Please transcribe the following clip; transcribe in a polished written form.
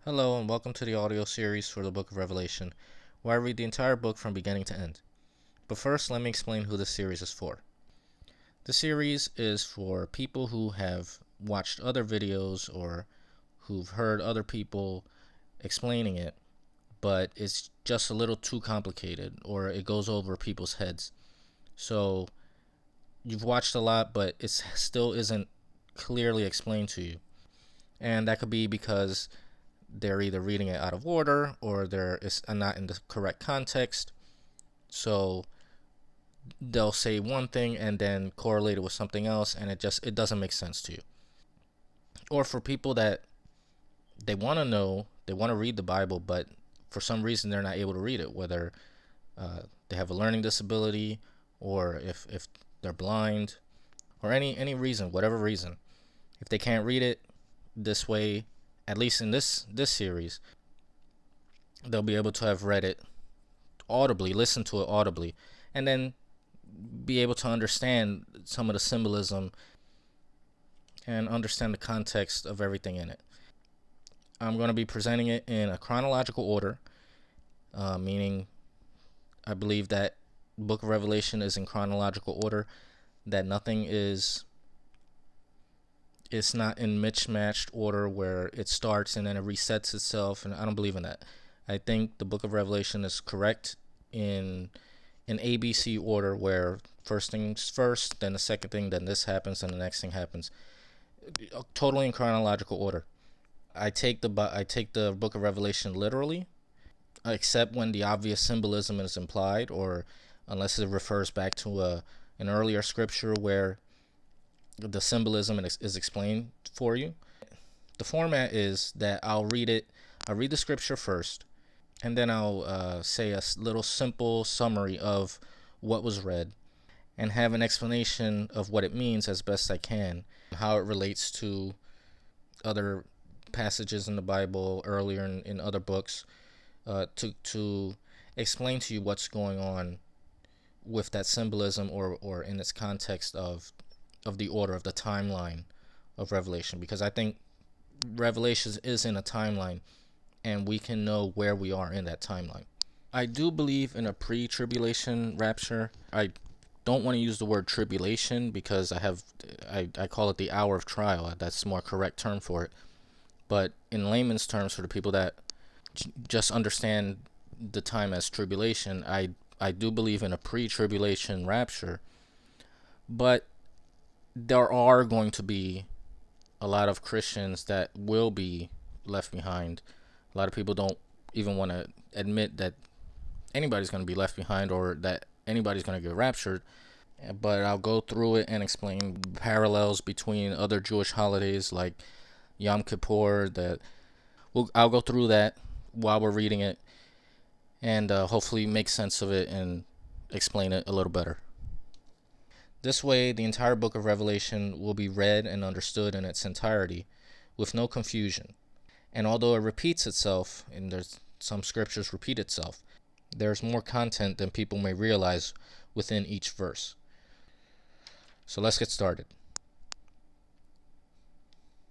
Hello and welcome to the audio series for the Book of Revelation, where I read the entire book from beginning to end. But first, let me explain who this series is for. The series is for people who have watched other videos or who've heard other people explaining it, but it's just a little too complicated or it goes over people's heads. So you've watched a lot, but it still isn't clearly explained to you. And that could be because they're either reading it out of order or they're not in the correct context. So they'll say one thing and then correlate it with something else, and it doesn't make sense to you. Or for people that they want to know, they want to read the Bible, but for some reason they're not able to read it, whether they have a learning disability or if they're blind or any reason, whatever reason. If they can't read it this way, at least in this series, they'll be able to have read it audibly, listen to it audibly, and then be able to understand some of the symbolism and understand the context of everything in it. I'm going to be presenting it in a chronological order, meaning I believe that Book of Revelation is in chronological order, that nothing is it's not in mismatched order where it starts and then it resets itself, and I don't believe in that. I think the Book of Revelation is correct in an ABC order where first things first, then the second thing, then this happens, and the next thing happens. Totally in chronological order. I take the Book of Revelation literally, except when the obvious symbolism is implied, or unless it refers back to an earlier scripture where the symbolism is explained for you. The format is that I'll read the scripture first, and then I'll say a little simple summary of what was read and have an explanation of what it means as best I can, how it relates to other passages in the Bible earlier in other books, to explain to you what's going on with that symbolism or in its context of the order of the timeline of Revelation, because I think Revelation is in a timeline and we can know where we are in that timeline. I do believe in a pre-tribulation rapture. I don't want to use the word tribulation because I call it the hour of trial. That's a more correct term for it. But in layman's terms, for the people that just understand the time as tribulation, I do believe in a pre-tribulation rapture. But there are going to be a lot of Christians that will be left behind. A lot of people don't even want to admit that anybody's going to be left behind or that anybody's going to get raptured. But I'll go through it and explain parallels between other Jewish holidays like Yom Kippur. I'll go through that while we're reading it and hopefully make sense of it and explain it a little better. This way, the entire book of Revelation will be read and understood in its entirety with no confusion. And although it repeats itself, and there's some scriptures repeat itself, there's more content than people may realize within each verse. So let's get started.